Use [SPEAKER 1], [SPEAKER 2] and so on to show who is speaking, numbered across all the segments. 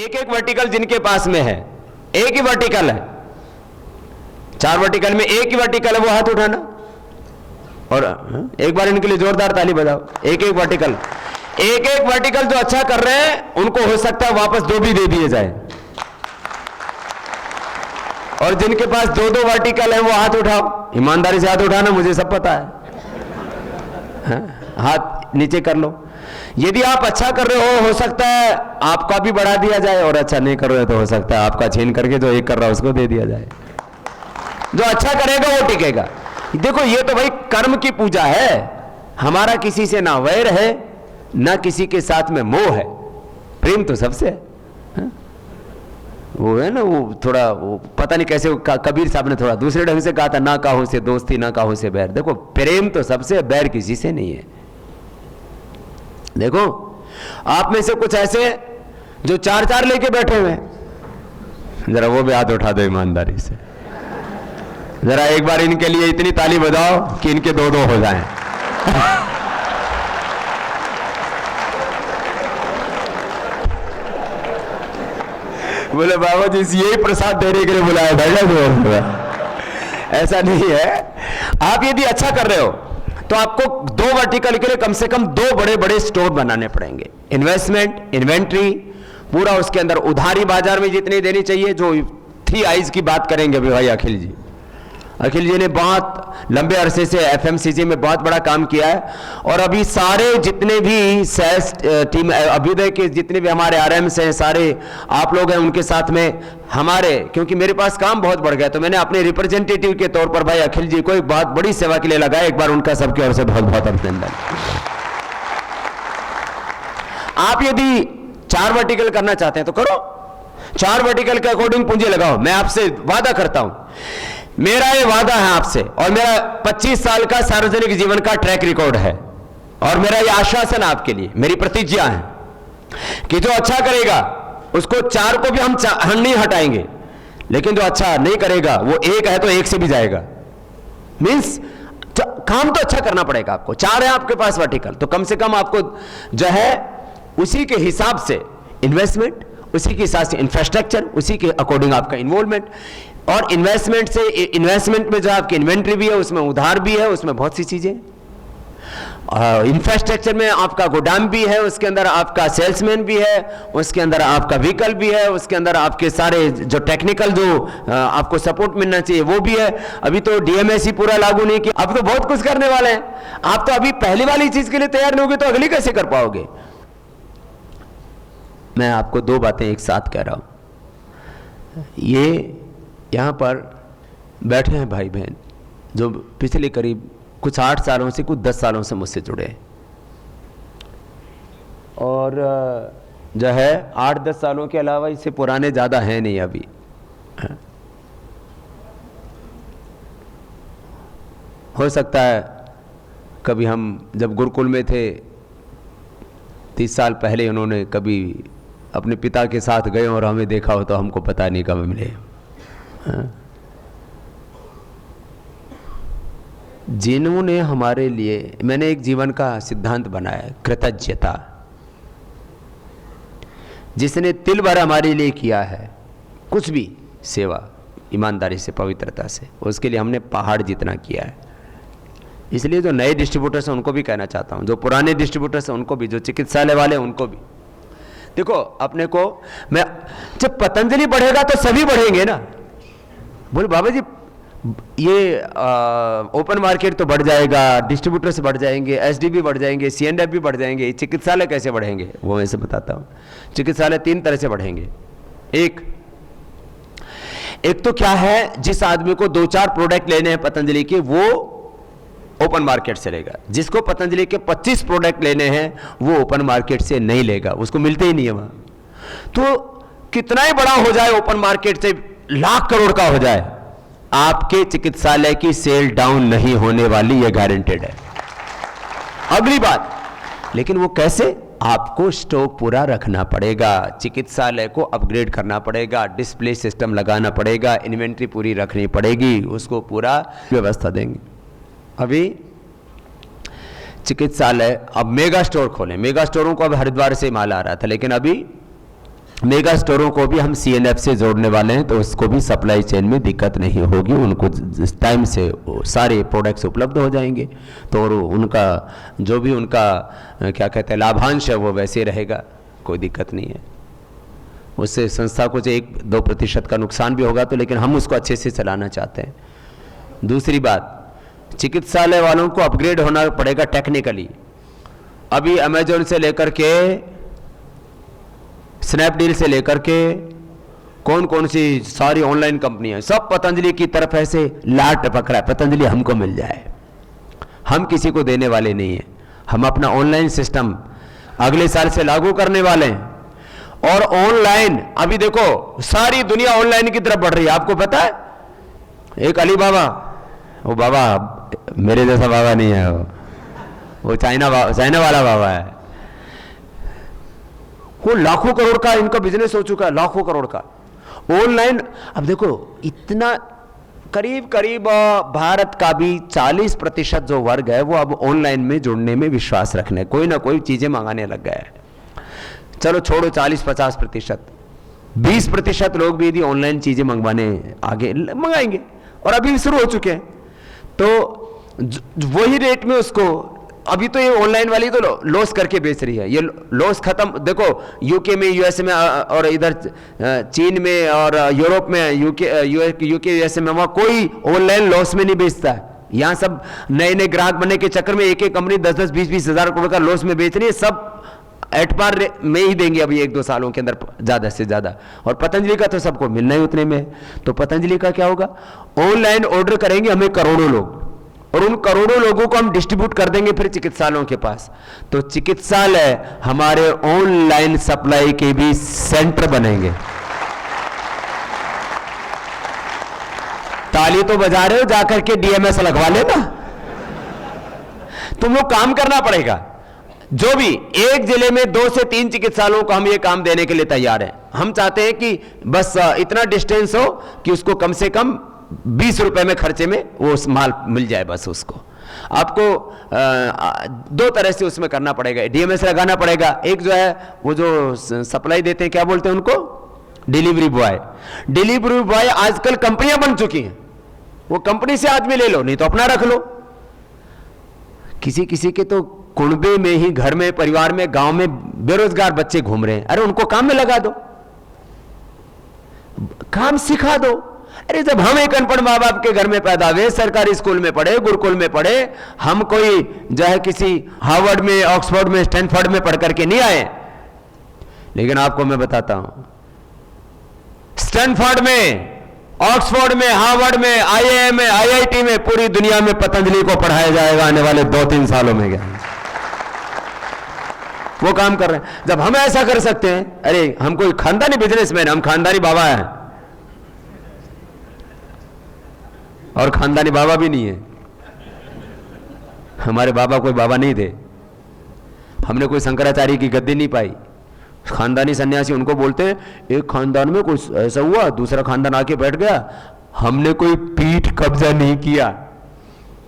[SPEAKER 1] एक एक वर्टिकल जिनके पास में है, एक ही वर्टिकल है, 4 वर्टिकल में एक ही वर्टिकल है, वो हाथ उठाना। और एक बार इनके लिए जोरदार ताली बजाओ। एक एक वर्टिकल जो अच्छा कर रहे हैं उनको हो सकता है वापस 2 भी दे दिए जाए, और जिनके पास 2-2 वर्टिकल है वो हाथ उठाओ। ईमानदारी से हाथ उठाना, मुझे सब पता है। हाथ नीचे कर लो। यदि आप अच्छा कर रहे हो सकता है आपका भी बढ़ा दिया जाए, और अच्छा नहीं कर रहे तो हो सकता है आपका छीन करके जो एक कर रहा है उसको दे दिया जाए। जो अच्छा करेगा वो टिकेगा। देखो ये तो भाई कर्म की पूजा है। हमारा किसी से ना वैर है, ना किसी के साथ में मोह है, प्रेम तो सबसे है। वो है ना, वो थोड़ा वो पता नहीं कैसे कबीर साहब ने थोड़ा दूसरे ढंग से कहा था, ना काहू से दोस्ती ना काहू से बैर। देखो प्रेम तो सबसे, बैर किसी से नहीं है। देखो आप में से कुछ ऐसे जो 4-4 लेके बैठे हुए हैं, जरा वो भी हाथ उठा दो ईमानदारी से। जरा एक बार इनके लिए इतनी ताली बजाओ कि इनके 2-2 हो जाएं। बोले बाबा जी यही प्रसाद देने के लिए बुलाया था। ऐसा नहीं है। आप यदि अच्छा कर रहे हो तो आपको 2 वर्टिकल के लिए कम से कम 2 बड़े बड़े स्टोर बनाने पड़ेंगे। इन्वेस्टमेंट, इन्वेंट्री, पूरा उसके अंदर उधारी बाजार में जितनी देनी चाहिए। जो 3 आईज की बात करेंगे भाई अखिल जी। अखिल जी ने बहुत लंबे अरसे से एफएमसीजी में बहुत बड़ा काम किया है, और अभी सारे जितने भी सेल्स टीम अभ्युदय के जितने भी हमारे आरएम्स हैं, सारे आप लोग हैं उनके साथ में हमारे, क्योंकि मेरे पास काम बहुत बढ़ गया तो मैंने अपने रिप्रेजेंटेटिव के तौर पर भाई अखिल जी को एक बहुत बड़ी सेवा के लिए लगाया। एक बार उनका सबकी ओर से बहुत बहुत अभिनंदन। आप यदि 4 वर्टिकल करना चाहते हैं तो करो, 4 वर्टिकल के अकॉर्डिंग पूंजी लगाओ। मैं आपसे वादा करता हूं, मेरा ये वादा है आपसे, और मेरा 25 साल का सार्वजनिक जीवन का ट्रैक रिकॉर्ड है, और मेरा ये आश्वासन आपके लिए, मेरी प्रतिज्ञा है कि जो अच्छा करेगा उसको 4 को भी हम नहीं हटाएंगे, लेकिन जो अच्छा नहीं करेगा वो 1 है तो 1 से भी जाएगा। मींस काम तो अच्छा करना पड़ेगा आपको। 4 है आपके पास वर्टिकल, तो कम से कम आपको जो है उसी के हिसाब से इन्वेस्टमेंट, उसी के हिसाब से इंफ्रास्ट्रक्चर, उसी के अकॉर्डिंग आपका इन्वॉल्वमेंट, और इन्वेस्टमेंट से इन्वेस्टमेंट में जो आपकी इन्वेंट्री भी है उसमें उधार भी है, उसमें बहुत सी चीजें। इंफ्रास्ट्रक्चर में आपका गोदाम भी है, उसके अंदर आपका सेल्समैन भी है, उसके अंदर आपका व्हीकल भी है, उसके अंदर आपके सारे जो टेक्निकल जो आपको सपोर्ट मिलना चाहिए वो भी है। अभी तो डीएमएस ही पूरा लागू नहीं किया, अब तो बहुत कुछ करने वाले हैं। आप तो अभी पहली वाली चीज के लिए तैयार नहीं होगे तो अगली कैसे कर पाओगे। मैं आपको 2 बातें एक साथ कह रहा हूं। ये यहाँ पर बैठे हैं भाई बहन जो पिछले करीब कुछ 8 सालों से, कुछ 10 सालों से मुझसे जुड़े हैं, और जो है 8-10 सालों के अलावा इससे पुराने ज़्यादा हैं नहीं अभी। हो सकता है कभी हम जब गुरुकुल में थे 30 साल पहले उन्होंने कभी अपने पिता के साथ गए और हमें देखा हो तो हमको पता नहीं कब मिले। जिन्होंने हमारे लिए, मैंने एक जीवन का सिद्धांत बनाया, कृतज्ञता। जिसने तिल भर हमारे लिए किया है कुछ भी सेवा, ईमानदारी से, पवित्रता से, उसके लिए हमने पहाड़ जितना किया है। इसलिए जो नए डिस्ट्रीब्यूटर्स हैं उनको भी कहना चाहता हूँ, जो पुराने डिस्ट्रीब्यूटर्स हैं उनको भी, जो चिकित्सालय वाले हैं उनको भी। देखो अपने को, मैं जब पतंजलि बढ़ेगा तो सभी बढ़ेंगे ना। बोले बाबा जी ये ओपन मार्केट तो बढ़ जाएगा, डिस्ट्रीब्यूटर से बढ़ जाएंगे, एसडीबी बढ़ जाएंगे, सीएनएफ भी बढ़ जाएंगे, चिकित्सालय कैसे बढ़ेंगे? वो मैं से बताता हूँ। चिकित्सालय 3 तरह से बढ़ेंगे। एक तो क्या है, जिस आदमी को 2-4 प्रोडक्ट लेने हैं पतंजलि के, वो ओपन मार्केट से लेगा। जिसको पतंजलि के 25 प्रोडक्ट लेने हैं वो ओपन मार्केट से नहीं लेगा, उसको मिलते ही नहीं है वहां। तो कितना ही बड़ा हो जाए ओपन मार्केट से, लाख करोड़ का हो जाए, आपके चिकित्सालय की सेल डाउन नहीं होने वाली, यह गारंटेड है। अगली बात, लेकिन वो कैसे? आपको स्टॉक पूरा रखना पड़ेगा, चिकित्सालय को अपग्रेड करना पड़ेगा, डिस्प्ले सिस्टम लगाना पड़ेगा, इन्वेंट्री पूरी रखनी पड़ेगी, उसको पूरा व्यवस्था देंगे। अभी चिकित्सालय अब मेगा स्टोर खोले, मेगा स्टोरों को अब हरिद्वार से माल आ रहा था, लेकिन अभी मेगा स्टोरों को भी हम सीएनएफ से जोड़ने वाले हैं, तो उसको भी सप्लाई चेन में दिक्कत नहीं होगी, उनको टाइम से सारे प्रोडक्ट्स उपलब्ध हो जाएंगे, तो और उनका जो भी उनका क्या कहते हैं लाभांश है वो वैसे रहेगा, कोई दिक्कत नहीं है। उससे संस्था को जो 1-2% का नुकसान भी होगा तो, लेकिन हम उसको अच्छे से चलाना चाहते हैं। दूसरी बात, चिकित्सालय वालों को अपग्रेड होना पड़ेगा टेक्निकली। अभी अमेजोन से लेकर के, स्नैपडील से लेकर के, कौन कौन सी सारी ऑनलाइन कंपनियां सब पतंजलि की तरफ ऐसे लाट पकड़ा है, पतंजलि हमको मिल जाए। हम किसी को देने वाले नहीं हैं, हम अपना ऑनलाइन सिस्टम अगले साल से लागू करने वाले हैं। और ऑनलाइन अभी देखो सारी दुनिया ऑनलाइन की तरफ बढ़ रही है, आपको पता है। एक अली बाबा, वो बाबा मेरे जैसा बाबा नहीं है, वो चाइना वाला बाबा है, वो लाखों करोड़ का इनका बिजनेस हो चुका है, लाखों करोड़ का ऑनलाइन। अब देखो इतना करीब करीब भारत का भी 40% जो वर्ग है वो अब ऑनलाइन में जुड़ने में विश्वास रखने, कोई ना कोई चीजें मंगाने लग गया है। चलो छोड़ो 40-50%, 20% लोग भी यदि ऑनलाइन चीजें मंगवाने आगे मंगाएंगे, और अभी भी शुरू हो चुके हैं, तो वही रेट में उसको, अभी तो ये ऑनलाइन वाली तो लॉस करके बेच रही है, ये लॉस खत्म। देखो यूके में, यूएसए में, और इधर चीन में और यूरोप में, यूके यूएसए में, वहां कोई ऑनलाइन लॉस में नहीं बेचता है। यहाँ सब नए नए ग्राहक बनने के चक्कर में एक एक कंपनी 10-10, 20-20 हजार करोड़ का लॉस में बेच रही है, सब एट पार में ही देंगे अभी 1-2 सालों के अंदर ज्यादा से ज्यादा। और पतंजलि का तो सबको मिलना ही उतने में, तो पतंजलि का क्या होगा, ऑनलाइन ऑर्डर करेंगे हमें करोड़ों लोग, और उन करोड़ों लोगों को हम डिस्ट्रीब्यूट कर देंगे फिर चिकित्सालयों के पास, तो चिकित्सालय हमारे ऑनलाइन सप्लाई के भी सेंटर बनेंगे। ताली तो बजा रहे हो, जाकर के डीएमएस लगवा लेना। तुम लोग काम करना पड़ेगा। जो भी एक जिले में 2 से 3 चिकित्सालयों को हम ये काम देने के लिए तैयार हैं। हम चाहते हैं कि बस इतना डिस्टेंस हो कि उसको कम से कम 20 रुपए में खर्चे में वो माल मिल जाए, बस उसको। आपको 2 तरह से उसमें करना पड़ेगा, डीएमएस लगाना पड़ेगा। एक जो है वो जो सप्लाई देते हैं, क्या बोलते हैं उनको, डिलीवरी बॉय। डिलीवरी बॉय आजकल कंपनियां बन चुकी हैं, वो कंपनी से आदमी ले लो, नहीं तो अपना रख लो। किसी किसी के तो कुनबे में ही, घर में, परिवार में, गांव में बेरोजगार बच्चे घूम रहे हैं, अरे उनको काम में लगा दो, काम सिखा दो। अरे जब हम एक अनपढ़ माँ बाप के घर में पैदा हुए, सरकारी स्कूल में पढ़े, गुरुकुल में पढ़े, हम कोई जो है किसी हार्वर्ड में, ऑक्सफोर्ड में, स्टैनफोर्ड में पढ़ करके नहीं आए। लेकिन आपको मैं बताता हूं, स्टैनफोर्ड में, ऑक्सफोर्ड में, हार्वर्ड में, आईआईएम में, आईआईटी में, पूरी दुनिया में पतंजलि को पढ़ाया जाएगा आने वाले 2-3 सालों में। क्या वो काम कर रहे हैं। जब हम ऐसा कर सकते हैं, अरे हम कोई खानदानी बिजनेसमैन, हम खानदानी बाबा हैं, और खानदानी बाबा भी नहीं है, हमारे बाबा कोई बाबा नहीं थे, हमने कोई शंकराचार्य की गद्दी नहीं पाई। खानदानी सन्यासी उनको बोलते हैं, एक खानदान में कोई ऐसा हुआ, दूसरा खानदान आके बैठ गया, हमने कोई पीठ कब्जा नहीं किया,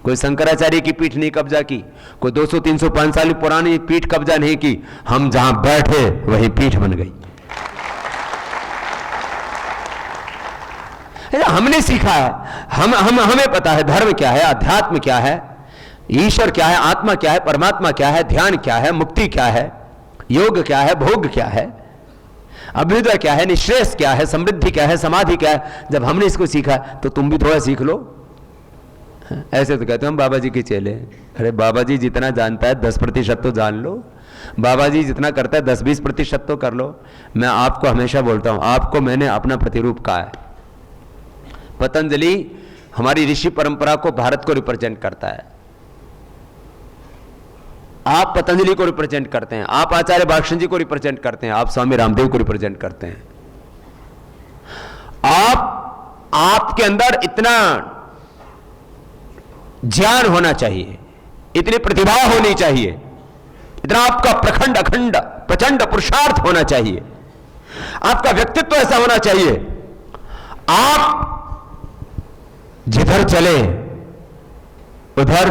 [SPEAKER 1] कोई शंकराचार्य की पीठ नहीं कब्जा की, कोई 200-300-5 साल पुरानी पीठ कब्जा नहीं की, हम जहां बैठे वही पीठ बन गई। हमने सीखा है, हमें पता है धर्म क्या है, अध्यात्म क्या है, ईश्वर क्या है, आत्मा क्या है, परमात्मा क्या है, ध्यान क्या है, मुक्ति क्या है, योग क्या है, भोग क्या है, अभ्युदय क्या है, निश्रेयस क्या है, समृद्धि क्या है, समाधि क्या है। जब हमने इसको सीखा तो तुम भी थोड़ा सीख लो। ऐसे तो कहते हैं हम बाबा जी के चेले। अरे बाबा जी जितना जानता है 10% तो जान लो, बाबा जी जितना करता है 10-20% तो कर लो। मैं आपको हमेशा बोलता हूं, आपको मैंने अपना प्रतिरूप कहा है। पतंजलि हमारी ऋषि परंपरा को, भारत को रिप्रेजेंट करता है। आप पतंजलि को रिप्रेजेंट करते हैं, आप आचार्य भाष्यम जी को रिप्रेजेंट करते हैं, आप स्वामी रामदेव को रिप्रेजेंट करते हैं। आपके अंदर इतना ज्ञान होना चाहिए, इतनी प्रतिभा होनी चाहिए, इतना आपका प्रखंड अखंड प्रचंड पुरुषार्थ होना चाहिए, आपका व्यक्तित्व ऐसा होना चाहिए, आप जिधर चले उधर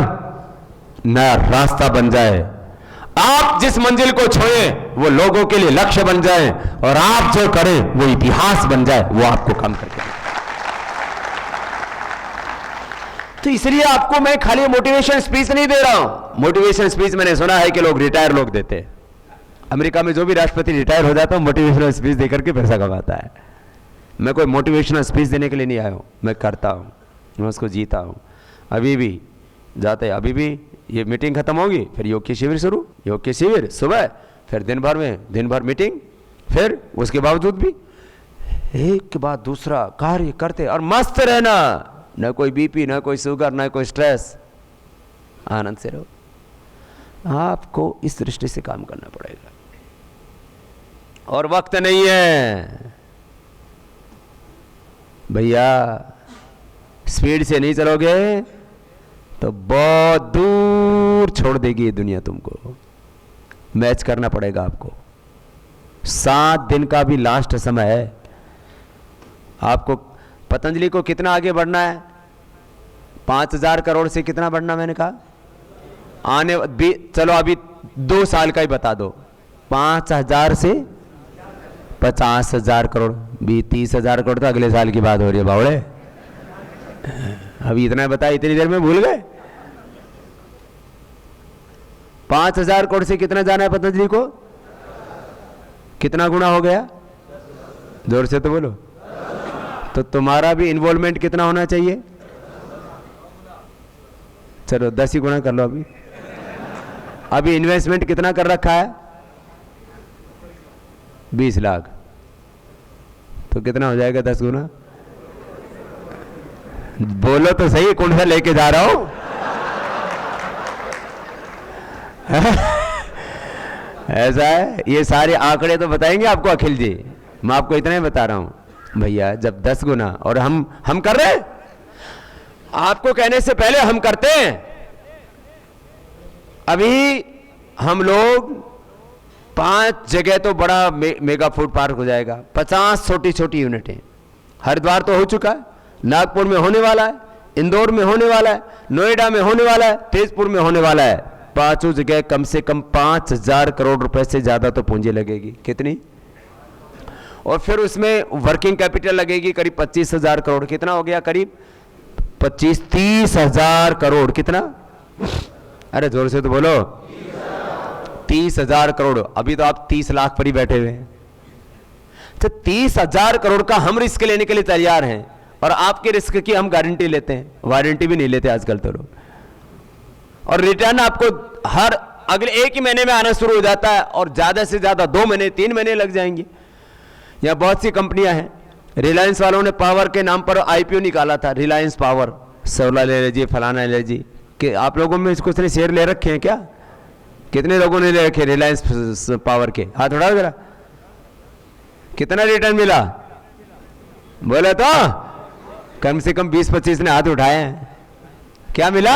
[SPEAKER 1] नया रास्ता बन जाए। आप जिस जिस मंजिल को छोए वो लोगों के लिए लक्ष्य बन जाए, और आप जो करें वो इतिहास बन जाए, वो आपको काम करके दे। तो इसलिए आपको मैं खाली मोटिवेशन स्पीच नहीं दे रहा हूं। मोटिवेशन स्पीच मैंने सुना है कि लोग रिटायर लोग देते हैं। अमेरिका में जो भी राष्ट्रपति रिटायर हो जाता है मोटिवेशनल स्पीच देकर के पैसा कमाता है। मैं कोई मोटिवेशनल स्पीच देने के लिए नहीं आया हूं, मैं करता हूं, मैं उसको जीता हूं। अभी भी जाते, अभी भी ये मीटिंग खत्म होगी, फिर योग के शिविर शुरू, योग के शिविर सुबह, फिर दिन भर मीटिंग, फिर उसके बावजूद भी एक के बाद दूसरा कार्य करते और मस्त रहना, न कोई बीपी, न कोई शुगर, न कोई स्ट्रेस, आनंद से रहो। आपको इस दृष्टि से काम करना पड़ेगा, और वक्त नहीं है भैया। स्पीड से नहीं चलोगे तो बहुत दूर छोड़ देगी ये दुनिया तुमको। मैच करना पड़ेगा आपको। 7 दिन का भी लास्ट समय है। आपको पतंजलि को कितना आगे बढ़ना है? 5000 करोड़ से कितना बढ़ना, मैंने कहा चलो अभी 2 साल का ही बता दो। 5000 से 50,000 करोड़, भी 30,000 करोड़ तो अगले साल की बात हो रही है बावड़े। अभी इतना बताया, इतनी देर में भूल गए। 5000 करोड़ से कितना जाना है पतंजलि को? कितना गुना हो गया? जोर से तो बोलो। तो तुम्हारा भी इन्वॉल्वमेंट कितना होना चाहिए? चलो 10 ही गुना कर लो। अभी इन्वेस्टमेंट कितना कर रखा है? 20 लाख। तो कितना हो जाएगा 10 गुना? बोलो तो सही, कौन सा लेके जा रहा हूं? ऐसा है। ये सारे आंकड़े तो बताएंगे आपको अखिल जी, मैं आपको इतना ही बता रहा हूं भैया। जब 10 गुना, और हम कर रहे हैं, आपको कहने से पहले हम करते हैं। अभी हम लोग 5 जगह तो बड़ा मेगा फूड पार्क हो जाएगा, 50 छोटी छोटी यूनिटें। हरिद्वार तो हो चुका है, नागपुर में होने वाला है, इंदौर में होने वाला है, नोएडा में होने वाला है, तेजपुर में होने वाला है। 5 जगह कम से कम 5000 करोड़ रुपए से ज्यादा तो पूंजी लगेगी। कितनी? और फिर उसमें वर्किंग कैपिटल लगेगी करीब 25,000 करोड़। कितना हो गया? करीब 25-30,000 करोड़। कितना? अरे जोर से तो बोलो। 30,000 करोड़। अभी तो आप 30 लाख पर ही बैठे हुए हैं। तो 30,000 करोड़ का हम रिस्क लेने के लिए तैयार हैं, और आपके रिस्क की हम गारंटी लेते हैं। वारंटी भी नहीं लेते आजकल तो लोग। और रिटर्न आपको हर अगले 1 ही महीने में आना शुरू हो जाता है, और ज्यादा से ज्यादा 2 महीने 3 महीने लग जाएंगे। यहां बहुत सी कंपनियां हैं। रिलायंस वालों ने पावर के नाम पर आईपीओ निकाला था, रिलायंस पावर। सोलर ले लीजिए, फलाना ले लीजिए। कि आप लोगों में इसको शेयर ले रखे हैं क्या? कितने लोगों ने ले रखे रिलायंस पावर के? हाथ उठाओ जरा। कितना रिटर्न मिला? बोले तो कम से कम 20-25 ने हाथ उठाए हैं। क्या मिला?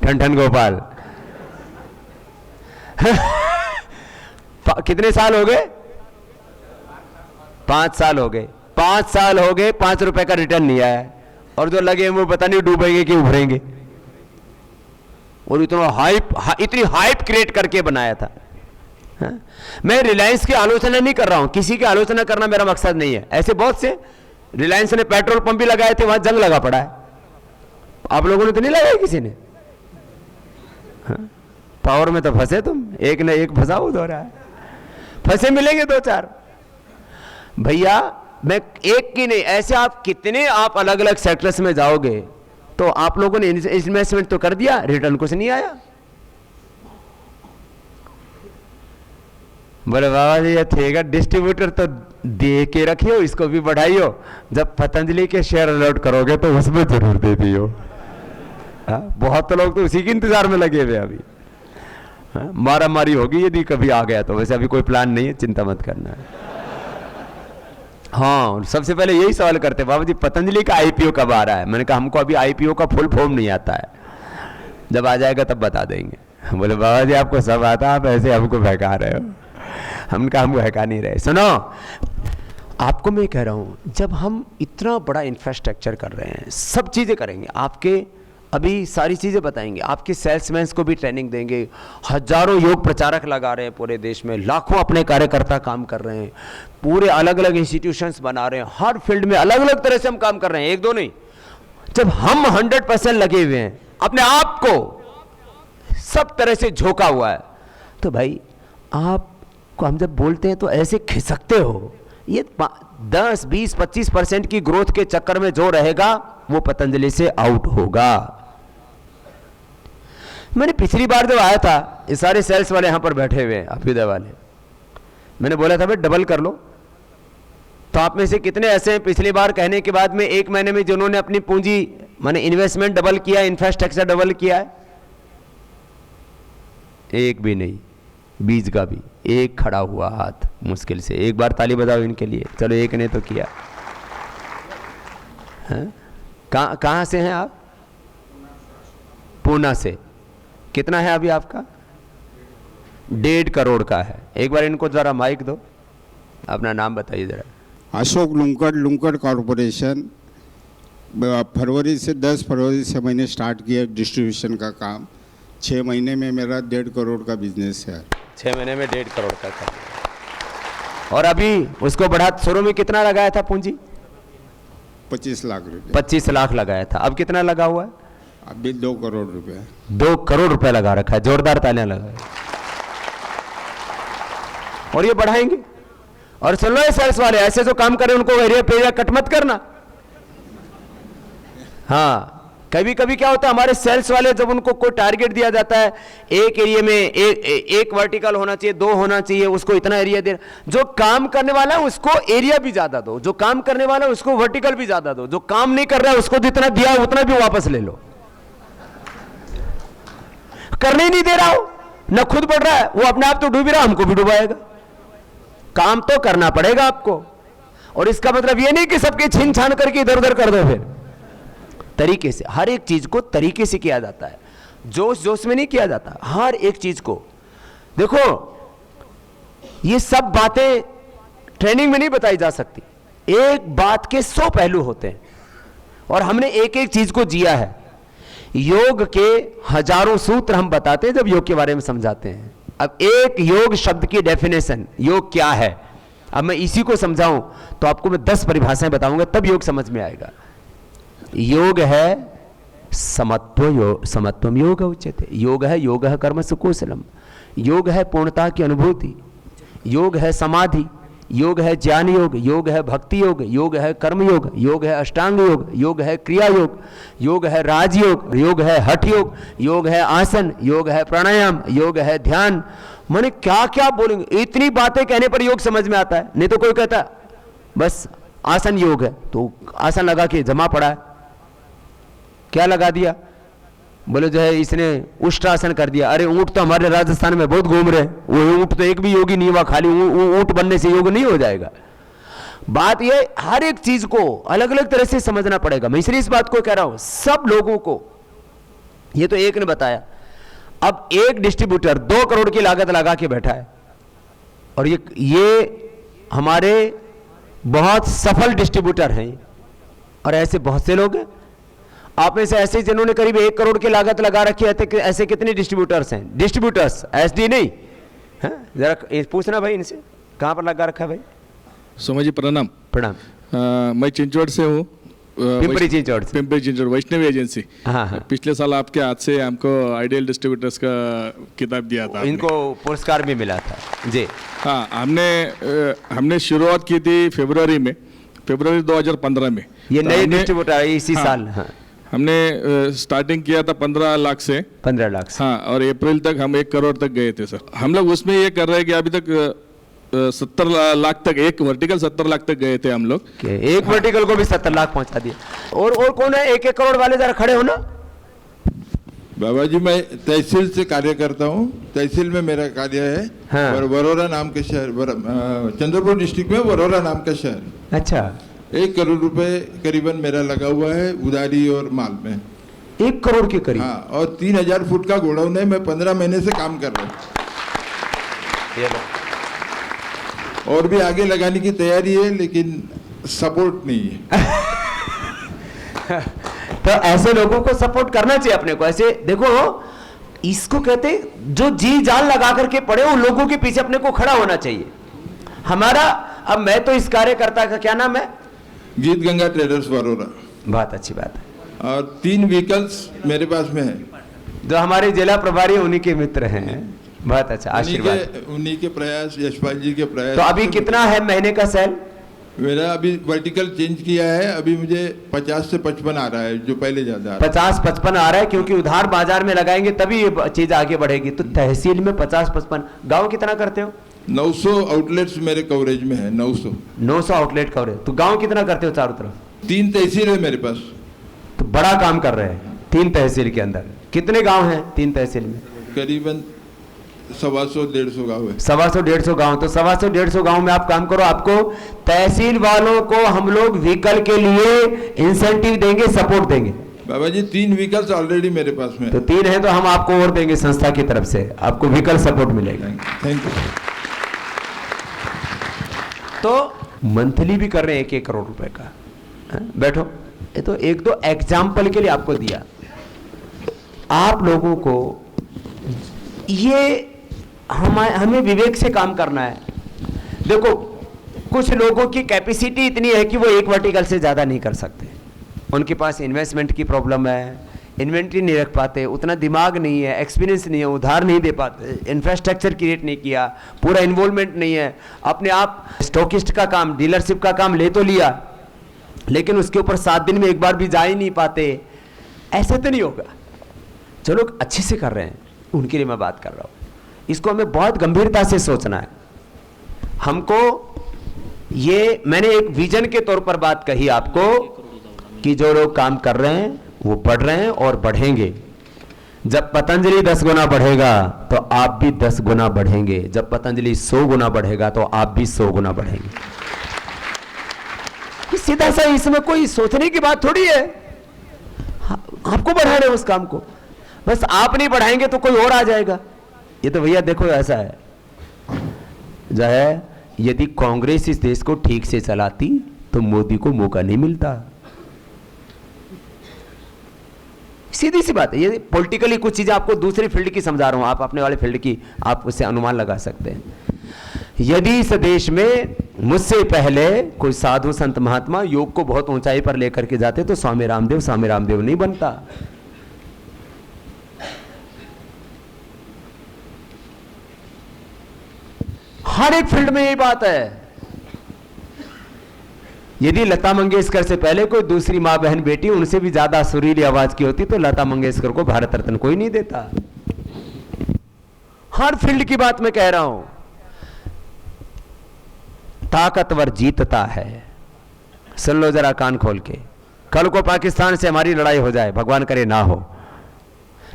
[SPEAKER 1] ठन गोपाल। कितने साल हो गए? 5 साल हो गए। 5 साल हो गए, 5 रुपए का रिटर्न नहीं आया। और जो लगे वो पता नहीं डूबेंगे कि उभरेंगे। और इतनी हाइप क्रिएट करके बनाया था। हाँ? मैं रिलायंस की आलोचना नहीं कर रहा हूं, किसी की आलोचना करना मेरा मकसद नहीं है। ऐसे बहुत से रिलायंस ने पेट्रोल पंप भी लगाए थे, वहां जंग लगा पड़ा है। आप लोगों ने तो नहीं लगाया किसी ने? हाँ? पावर में तो फंसे तुम, एक न एक फंसाओ हो रहा है। फंसे मिलेंगे 2-4 भैया। मैं एक की नहीं, ऐसे आप कितने आप अलग अलग सेक्टर्स में जाओगे तो आप लोगों ने इन्वेस्टमेंट तो कर दिया, रिटर्न कुछ नहीं आया। बोले बाबा जी ये ठीक है, डिस्ट्रीब्यूटर तो दे के रखियो, इसको भी बढ़ाइयो। जब पतंजलि के शेयर अलॉट करोगे तो उसमें जरूर दे दियो। बहुत तो लोग तो उसी के इंतजार में लगे हुए अभी। मारा मारी होगी यदि कभी आ गया तो। वैसे अभी कोई प्लान नहीं है, चिंता मत करना है। हाँ, सबसे पहले यही सवाल करते बाबा जी पतंजलि का आईपीओ कब आ रहा है? मैंने कहा हमको अभी आईपीओ का फुल फॉर्म नहीं आता है, जब आ जाएगा तब बता देंगे। बोले बाबा जी आपको सब आता, आप ऐसे हमको बहका रहे हो। हमने कहा हम बहका नहीं रहे। सुनो, आपको मैं कह रहा हूं, जब हम इतना बड़ा इंफ्रास्ट्रक्चर कर रहे हैं, सब चीजें करेंगे, आपके अभी सारी चीज़ें बताएंगे, आपके सेल्समैन को भी ट्रेनिंग देंगे। हजारों योग प्रचारक लगा रहे हैं पूरे देश में, लाखों अपने कार्यकर्ता काम कर रहे हैं, पूरे अलग अलग इंस्टीट्यूशंस बना रहे हैं, हर फील्ड में अलग अलग तरह से हम काम कर रहे हैं, एक दो नहीं। जब हम 100% लगे हुए हैं, अपने आप को सब तरह से झोंका हुआ है, तो भाई आपको हम जब बोलते हैं तो ऐसे खिसकते हो। ये 10, 20, 25% की ग्रोथ के चक्कर में जो रहेगा वो पतंजलि से आउट होगा। मैंने पिछली बार जब आया था, ये सारे सेल्स वाले यहां पर बैठे हुए हैं, अभ्युदय वाले, मैंने बोला था भाई डबल कर लो। तो आप में से कितने ऐसे हैं पिछली बार कहने के बाद में 1 महीने में जिन्होंने अपनी पूंजी माने इन्वेस्टमेंट डबल किया, इंफ्रास्ट्रक्चर डबल किया है? एक भी नहीं, 20 का भी एक खड़ा हुआ हाथ मुश्किल से। एक बार ताली बजाओ इनके लिए। चलो एक ने तो किया। कहां से हैं आप? पूना से। कितना है अभी आपका? 1.5 करोड़ का है। एक बार इनको जरा माइक दो, अपना नाम बताइए जरा।
[SPEAKER 2] अशोक लुंकड़, लुंकड़ कॉरपोरेशन। फरवरी से 10 फरवरी से मैंने स्टार्ट किया डिस्ट्रीब्यूशन का काम। 6 महीने में मेरा 1.5 करोड़ का बिजनेस है।
[SPEAKER 1] 6 महीने में 1.5 करोड़ का काम। और अभी उसको बढ़ा, शुरू में कितना लगाया था पूंजी?
[SPEAKER 2] 25 लाख रुपए।
[SPEAKER 1] 25 लाख लगाया था। अब कितना लगा हुआ है?
[SPEAKER 2] अभी 2 करोड़ रुपए।
[SPEAKER 1] 2 करोड़ रुपए लगा रखा है। जोरदार तालियां लगाए। और ये बढ़ाएंगे। और सुन लो सेल्स वाले, ऐसे जो काम करें उनको एरिया पे एरिया कट मत करना। हाँ, कभी कभी क्या होता है, हमारे सेल्स वाले जब उनको कोई टारगेट दिया जाता है, एक एरिया में एक वर्टिकल होना चाहिए, 2 होना चाहिए, उसको इतना एरिया दे। जो काम करने वाला है उसको एरिया भी ज्यादा दो, जो काम करने वाला है उसको वर्टिकल भी ज्यादा दो, जो काम नहीं कर रहा है उसको जितना दिया उतना भी वापस ले लो। करने ही नहीं दे रहा हो, न खुद बढ़ रहा है, वो अपने आप तो डूब ही रहा, हमको भी डुबाएगा। काम तो करना पड़ेगा आपको। और इसका मतलब ये नहीं कि सबके छीन छान करके इधर उधर कर दो। फिर तरीके से, हर एक चीज को तरीके से किया जाता है, जोश जोश में नहीं किया जाता। हर एक चीज को देखो, ये सब बातें ट्रेनिंग में नहीं बताई जा सकती। एक बात के 100 पहलू होते हैं और हमने एक एक चीज को जिया है। योग के हजारों सूत्र हम बताते हैं जब योग के बारे में समझाते हैं। अब एक योग शब्द की डेफिनेशन, योग क्या है, अब मैं इसी को समझाऊं तो आपको मैं 10 परिभाषाएं बताऊंगा, तब योग समझ में आएगा। योग है समत्वम योग उच्यते। योग है योगः कर्मसु कौशलम। योग है पूर्णता की अनुभूति। योग है समाधि। योग है ज्ञान योग। योग है भक्ति योग। योग है कर्म योग। योग है अष्टांग योग। योग है क्रिया योग। योग है राजयोग। योग है हठ योग। योग है आसन। योग है प्राणायाम। योग है ध्यान। माने क्या क्या बोलेंगे, इतनी बातें कहने पर योग समझ में आता है। नहीं तो कोई कहता बस आसन योग है, तो आसन लगा के जमा पड़ा है, क्या लगा दिया, बोले जो है इसने उष्ट्रासन कर दिया। अरे ऊंट तो हमारे राजस्थान में बहुत घूम रहे हैं, वो ऊंट तो एक भी योगी नहीं हुआ, खाली ऊंट बनने से योग नहीं हो जाएगा। बात ये, हर एक चीज को अलग अलग तरह से समझना पड़ेगा। मैं इसलिए इस बात को कह रहा हूं सब लोगों को। ये तो एक ने बताया, अब एक डिस्ट्रीब्यूटर 2 करोड़ की लागत लगा के बैठा है, और ये हमारे बहुत सफल डिस्ट्रीब्यूटर हैं, और ऐसे बहुत से लोग हैं। आप में से ऐसे जिन्होंने करीब 1 करोड़ की लागत लगा रखी है, ऐसे कितने डिस्ट्रीब्यूटर्स हैं? डिस्ट्रीब्यूटर्स, एसडी नहीं है। जरा पूछना भाई इनसे, कहां पर लगा रखा है भाई?
[SPEAKER 3] सोमा जी प्रणाम।
[SPEAKER 1] प्रणाम।
[SPEAKER 3] मैं चिंचवड़ से हूँ।
[SPEAKER 1] पिंपरी चिंचवड़ से।
[SPEAKER 3] पिंपरी चिंचवड़ वैष्णवी एजेंसी।
[SPEAKER 1] हाँ।
[SPEAKER 3] पिछले साल आपके हाथ से हमको आइडियल डिस्ट्रीब्यूटर्स का किताब दिया था।
[SPEAKER 1] इनको पुरस्कार भी मिला था जी।
[SPEAKER 3] हाँ, हमने शुरुआत की थी फरवरी 2015 में।
[SPEAKER 1] ये नए डिस्ट्रीब्यूटर इसी साल। हाँ,
[SPEAKER 3] हमने स्टार्टिंग किया था 15 लाख से।
[SPEAKER 1] 15 लाख से।
[SPEAKER 3] हाँ, और अप्रैल तक हम 1 करोड़ तक गए थे सर। हम लोग उसमें ये कर रहे हैं कि अभी तक 70 लाख तक, एक वर्टिकल 70 लाख तक गए थे हम लोग।
[SPEAKER 1] एक वर्टिकल को भी 70 लाख पहुंचा दिया। और कौन है 1-1 करोड़ वाले? जरा खड़े हो ना।
[SPEAKER 4] बाबा जी, मैं तहसील से कार्य करता हूँ। तहसील में मेरा कार्य है।
[SPEAKER 1] हाँ।
[SPEAKER 4] वरोरा नाम के शहर, चंद्रपुर डिस्ट्रिक्ट में वरोरा नाम का शहर।
[SPEAKER 1] अच्छा।
[SPEAKER 4] 1 करोड़ रुपए करीबन मेरा लगा हुआ है उधारी और माल में।
[SPEAKER 1] 1 करोड़ के करीब।
[SPEAKER 4] हाँ, और 3000 फुट का गोडाउन है। मैं 15 महीने से काम कर रहा हूँ। और भी आगे लगाने की तैयारी है, लेकिन सपोर्ट नहीं है।
[SPEAKER 1] तो ऐसे लोगों को सपोर्ट करना चाहिए अपने को। ऐसे देखो, इसको कहते जो जी जान लगा करके पड़े उन लोगों के पीछे अपने को खड़ा होना चाहिए। हमारा, अब मैं तो इस कार्यकर्ता का क्या नाम है,
[SPEAKER 4] गीत गंगा ट्रेडर्स बरोरा,
[SPEAKER 1] बहुत अच्छी बात है,
[SPEAKER 4] और 3 व्हीकल्स मेरे पास में है।
[SPEAKER 1] जो हमारे जिला प्रभारी उन्हीं के मित्र हैं, बहुत अच्छा, आशीर्वाद।
[SPEAKER 4] उन्हीं के प्रयास, यशपाल जी के प्रयास।
[SPEAKER 1] तो अभी कितना है महीने का सेल?
[SPEAKER 4] मेरा अभी वर्टिकल चेंज किया है, अभी मुझे 50 से 55 आ रहा है, जो पहले ज्यादा
[SPEAKER 1] 50-55 आ रहा है, क्योंकि उधार बाजार में लगाएंगे तभी ये चीज आगे बढ़ेगी। तो तहसील में 50-55, गांव कितना करते हो?
[SPEAKER 4] 900 आउटलेट्स मेरे कवरेज में है। 900
[SPEAKER 1] आउटलेट कवरेज। तो गांव कितना करते हो चारों तरफ?
[SPEAKER 4] 3 तहसील है मेरे पास।
[SPEAKER 1] तो बड़ा काम कर रहे हैं 3 तहसील के अंदर। कितने गांव हैं 3 तहसील में?
[SPEAKER 4] करीबन 125-150 गाँव है।
[SPEAKER 1] 125-150 गांव। तो 125-150 गांव में आप काम करो, आपको तहसील वालों को हम लोग व्हीकल के लिए इंसेंटिव देंगे, सपोर्ट देंगे।
[SPEAKER 4] बाबा जी 3 व्हीकल्स ऑलरेडी मेरे पास में।
[SPEAKER 1] तो 3 है तो हम आपको और देंगे, संस्था की तरफ से आपको व्हीकल सपोर्ट मिलेगा।
[SPEAKER 4] Thank you.
[SPEAKER 1] तो मंथली भी कर रहे हैं 1-1 करोड़ रुपए का। बैठो, ये तो 1-2 एग्जाम्पल के लिए आपको दिया। आप लोगों को ये हमें विवेक से काम करना है। देखो, कुछ लोगों की कैपेसिटी इतनी है कि वो 1 वर्टिकल से ज्यादा नहीं कर सकते। उनके पास इन्वेस्टमेंट की प्रॉब्लम है, इन्वेंट्री नहीं रख पाते, उतना दिमाग नहीं है, एक्सपीरियंस नहीं है, उधार नहीं दे पाते, इंफ्रास्ट्रक्चर क्रिएट नहीं किया, पूरा इन्वॉल्वमेंट नहीं है। अपने आप स्टॉकिस्ट का काम, डीलरशिप का काम ले तो लिया, लेकिन उसके ऊपर 7 दिन में एक बार भी जा ही नहीं पाते। ऐसे तो नहीं होगा। जो लोग अच्छे से कर रहे हैं उनके लिए मैं बात कर रहा हूं। इसको हमें बहुत गंभीरता से सोचना है। हमको ये, मैंने एक विजन के तौर पर बात कही आपको कि जो लोग काम कर रहे हैं वो बढ़ रहे हैं और बढ़ेंगे। जब पतंजलि 10 गुना बढ़ेगा तो आप भी 10 गुना बढ़ेंगे। जब पतंजलि 100 गुना बढ़ेगा तो आप भी 100 गुना बढ़ेंगे। सीधा सा, इसमें कोई सोचने की बात थोड़ी है। आपको बढ़ा रहे उस काम को, बस आप नहीं बढ़ाएंगे तो कोई और आ जाएगा। ये तो भैया देखो ऐसा है, जो है, यदि कांग्रेस इस देश को ठीक से चलाती तो मोदी को मौका नहीं मिलता। सीधी सी बात है। ये पॉलिटिकली कुछ चीजें आपको दूसरी फील्ड की समझा रहा हूं, आप अपने वाले फील्ड की आप उससे अनुमान लगा सकते हैं। यदि इस देश में मुझसे पहले कोई साधु संत महात्मा योग को बहुत ऊंचाई पर लेकर के जाते तो स्वामी रामदेव नहीं बनता। हर एक फील्ड में यही बात है। यदि लता मंगेशकर से पहले कोई दूसरी मां बहन बेटी उनसे भी ज्यादा सुरीली आवाज की होती तो लता मंगेशकर को भारत रत्न कोई नहीं देता। हर फील्ड की बात मैं कह रहा हूं। ताकतवर जीतता है। सुन लो जरा कान खोल के। कल को पाकिस्तान से हमारी लड़ाई हो जाए, भगवान करे ना हो,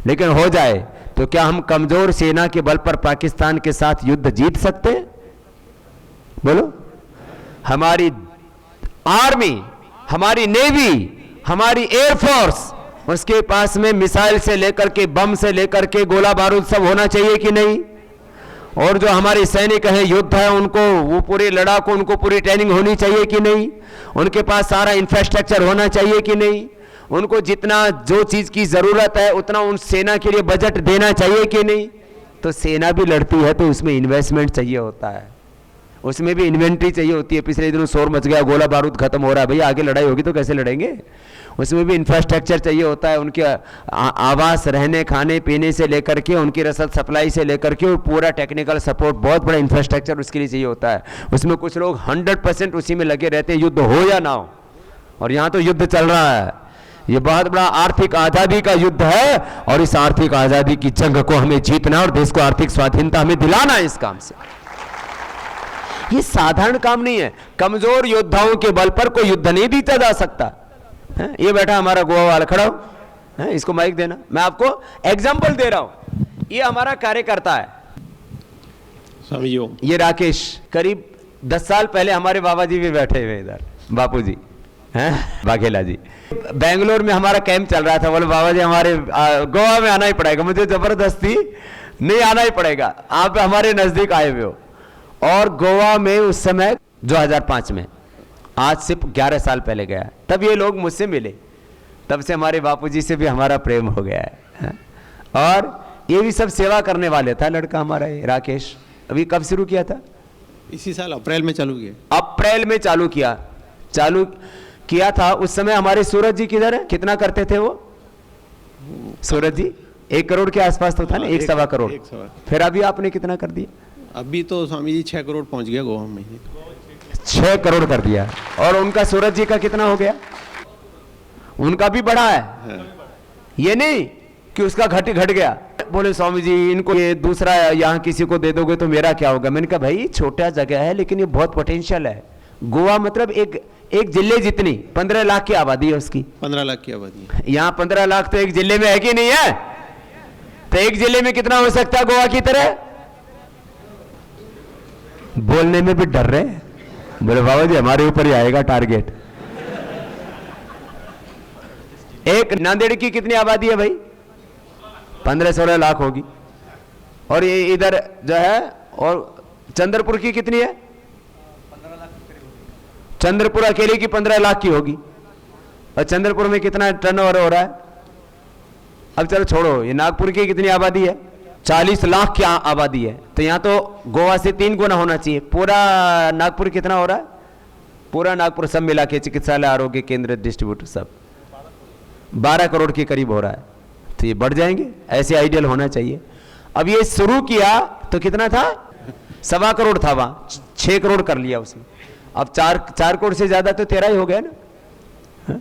[SPEAKER 1] लेकिन हो जाए तो क्या हम कमजोर सेना के बल पर पाकिस्तान के साथ युद्ध जीत सकते हैं? बोलो। हमारी आर्मी, हमारी नेवी, हमारी एयरफोर्स, उसके पास में मिसाइल से लेकर के, बम से लेकर के, गोला बारूद सब होना चाहिए कि नहीं? और जो हमारे सैनिक हैं, योद्धा है, उनको वो पूरे लड़ाकू, उनको पूरी ट्रेनिंग होनी चाहिए कि नहीं? उनके पास सारा इंफ्रास्ट्रक्चर होना चाहिए कि नहीं? उनको जितना जो चीज की जरूरत है उतना उन सेना के लिए बजट देना चाहिए कि नहीं? तो सेना भी लड़ती है तो उसमें इन्वेस्टमेंट चाहिए होता है, उसमें भी इन्वेंट्री चाहिए होती है। पिछले दिनों शोर मच गया, गोला बारूद खत्म हो रहा है, भैया आगे लड़ाई होगी तो कैसे लड़ेंगे? उसमें भी इंफ्रास्ट्रक्चर चाहिए होता है। उनके आवास, रहने, खाने पीने से लेकर के, उनकी रसद सप्लाई से लेकर के पूरा टेक्निकल सपोर्ट, बहुत बड़ा इंफ्रास्ट्रक्चर उसके लिए चाहिए होता है। उसमें कुछ लोग 100% उसी में लगे रहते हैं, युद्ध हो या ना हो। और यहाँ तो युद्ध चल रहा है, ये बहुत बड़ा आर्थिक आजादी का युद्ध है, और इस आर्थिक आजादी की जंग को हमें जीतना और देश को आर्थिक स्वाधीनता हमें दिलाना है। इस काम से, ये साधारण काम नहीं है। कमजोर योद्धाओं के बल पर कोई युद्ध नहीं जीता जा सकता है? ये बैठा हमारा गोवा वाला खड़ा हो, इसको माइक देना, मैं आपको एग्जाम्पल दे रहा हूं। ये हमारा कार्यकर्ता है, ये राकेश, करीब 10 साल पहले हमारे बाबा जी भी बैठे हुए इधर, बापू जी हैं, बाघेला जी। बेंगलोर में हमारा कैंप चल रहा था, बोले बाबा जी हमारे गोवा में आना ही पड़ेगा, मुझे जबरदस्ती नहीं आना ही पड़ेगा, आप हमारे नजदीक आए हुए हो। और गोवा में उस समय 2005 में, आज से 11 साल पहले गया, तब ये लोग मुझसे मिले, तब से हमारे बापूजी से भी हमारा प्रेम हो गया है। और ये भी सब सेवा करने वाले था लड़का हमारा ये राकेश। अभी कब शुरू किया था?
[SPEAKER 5] इसी साल अप्रैल में चालू किया।
[SPEAKER 1] अप्रैल में चालू किया था। उस समय हमारे सूरज जी किधर है? कितना करते थे वो सूरज जी? 1 करोड़ के आसपास तो था ना, 1.25 करोड़। फिर अभी आपने कितना कर दिया?
[SPEAKER 5] अभी तो स्वामी जी 6 करोड़ पहुंच गया गोवा में।
[SPEAKER 1] 6 करोड़ कर दिया। और उनका सूरज जी का कितना हो गया? उनका भी बढ़ा है, ये नहीं कि उसका घट गया। बोले स्वामी जी इनको ये दूसरा यहाँ किसी को दे दोगे तो मेरा क्या होगा? मैंने कहा भाई छोटा जगह है लेकिन ये बहुत पोटेंशियल है। गोवा मतलब एक जिले जितनी 15 लाख की आबादी है उसकी।
[SPEAKER 5] 15 लाख की आबादी है।
[SPEAKER 1] यहाँ 15 लाख तो एक जिले में है कि नहीं है? तो एक जिले में कितना हो सकता है गोवा की तरह? बोलने में भी डर रहे। बोले बाबा जी हमारे ऊपर ही आएगा टारगेट। एक नांदेड़ की कितनी आबादी है भाई? 15-16 लाख होगी। और ये इधर जो है, और चंद्रपुर की कितनी है? चंद्रपुर अकेले की 15 लाख की होगी। और चंद्रपुर में कितना टर्नओवर हो रहा है? अब चलो छोड़ो, ये नागपुर की कितनी आबादी है? 40 लाख की आबादी है। तो यहाँ तो गोवा से 3 गुना होना चाहिए। पूरा नागपुर कितना हो रहा है? पूरा नागपुर सब मिला के चिकित्सालय, आरोग्य केंद्र, डिस्ट्रीब्यूटर सब 12 करोड़ के करीब हो रहा है। तो ये बढ़ जाएंगे, ऐसे आइडियल होना चाहिए। अब ये शुरू किया तो कितना था? 1.25 करोड़ था वहाँ, 6 करोड़ कर लिया उसने। अब 4 करोड़ से ज्यादा तो 13 ही हो गया ना। हा?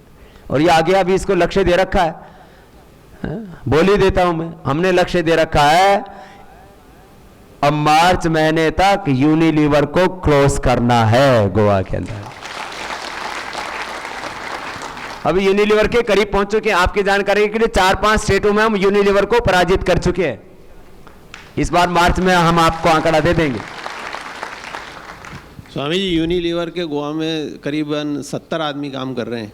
[SPEAKER 1] और ये आगे अभी इसको लक्ष्य दे रखा है। हा? बोल ही देता हूं मैं, हमने लक्ष्य दे रखा है अब मार्च महीने तक यूनिलीवर को क्लोज करना है गोवा के अंदर। अभी यूनिलीवर के करीब पहुंच चुके हैं। आपकी जानकारी के लिए 4-5 स्टेटों में हम यूनिलीवर को पराजित कर चुके हैं। इस बार मार्च में हम आपको आंकड़ा दे देंगे।
[SPEAKER 5] स्वामी जी यूनिलीवर के गोवा में करीबन 70 आदमी काम कर रहे हैं।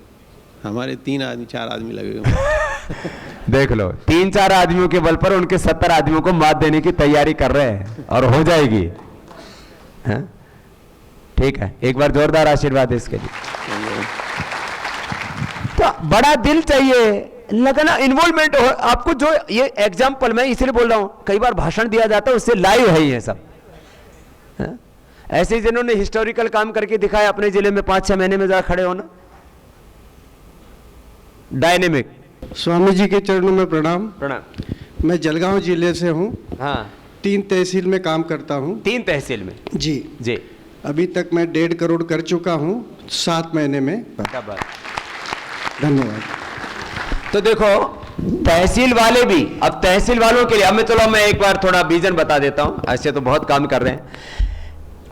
[SPEAKER 5] हमारे 3-4 आदमी लगे हुए हैं।
[SPEAKER 1] देख लो, 3-4 आदमियों के बल पर उनके 70 आदमियों को मात देने की तैयारी कर रहे हैं और हो जाएगी। हाँ? ठीक है, एक बार जोरदार आशीर्वाद इसके लिए। तो बड़ा दिल चाहिए, लगना, इन्वॉल्वमेंट हो आपको। जो ये एग्जाम्पल मैं इसलिए बोल रहा हूं, कई बार भाषण दिया जाता है उससे लाइव है ये सब। हाँ? ऐसे जिन्होंने हिस्टोरिकल काम करके दिखाया अपने जिले में 5-6 महीने में जरा खड़े होना। डायनेमिक।
[SPEAKER 6] स्वामी जी के चरणों में प्रणाम।
[SPEAKER 1] प्रणाम।
[SPEAKER 6] मैं जलगांव जिले से हूँ।
[SPEAKER 1] हाँ,
[SPEAKER 6] 3 तहसील में काम करता हूँ।
[SPEAKER 1] 3 तहसील में?
[SPEAKER 6] जी
[SPEAKER 1] जी।
[SPEAKER 6] अभी तक मैं 1.5 करोड़ कर चुका हूँ 7 महीने में।
[SPEAKER 1] क्या बात।
[SPEAKER 6] धन्यवाद।
[SPEAKER 1] तो देखो तहसील वाले भी, अब तहसील वालों के लिए अब मैं एक बार थोड़ा विजन बता देता हूं। ऐसे तो बहुत काम कर रहे हैं,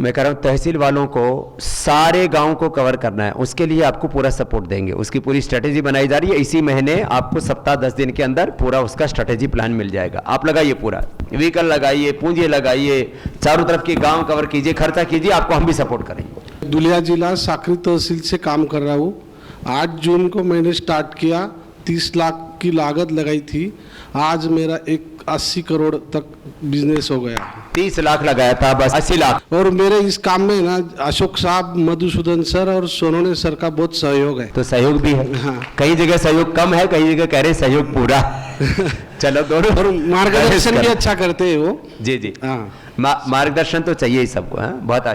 [SPEAKER 1] मैं कह रहा हूं तहसील वालों को सारे गांव को कवर करना है, उसके लिए आपको पूरा सपोर्ट देंगे। उसकी पूरी स्ट्रेटेजी बनाई जा रही है। इसी महीने आपको सप्ताह 10 दिन के अंदर पूरा उसका स्ट्रेटेजी प्लान मिल जाएगा। आप लगाइए, पूरा व्हीकल लगाइए, पूंजी लगाइए, चारों तरफ के गांव कवर कीजिए, खर्चा कीजिए, आपको हम भी सपोर्ट करेंगे।
[SPEAKER 7] दुलिया जिला साकरी तहसील से काम कर रहा हूँ। 8 जून को मैंने स्टार्ट किया, 30 लाख की लागत लगाई थी। आज मेरा 80 करोड़ तक बिजनेस हो गया।
[SPEAKER 1] 30 लाख लगाया था, बस 80 लाख।
[SPEAKER 7] और मेरे इस काम में ना अशोक साहब, मधुसूदन सर और सोनोने सर का बहुत सहयोग है।
[SPEAKER 1] तो सहयोग भी है।
[SPEAKER 7] हाँ।
[SPEAKER 1] कई जगह सहयोग कम है, कई जगह कह रहे सहयोग पूरा। चलो दोनों।
[SPEAKER 7] और मार्गदर्शन भी अच्छा करते हैं वो।
[SPEAKER 1] जी जी।
[SPEAKER 7] हाँ।
[SPEAKER 1] मार्गदर्शन तो चाहिए ही सबको। बहुत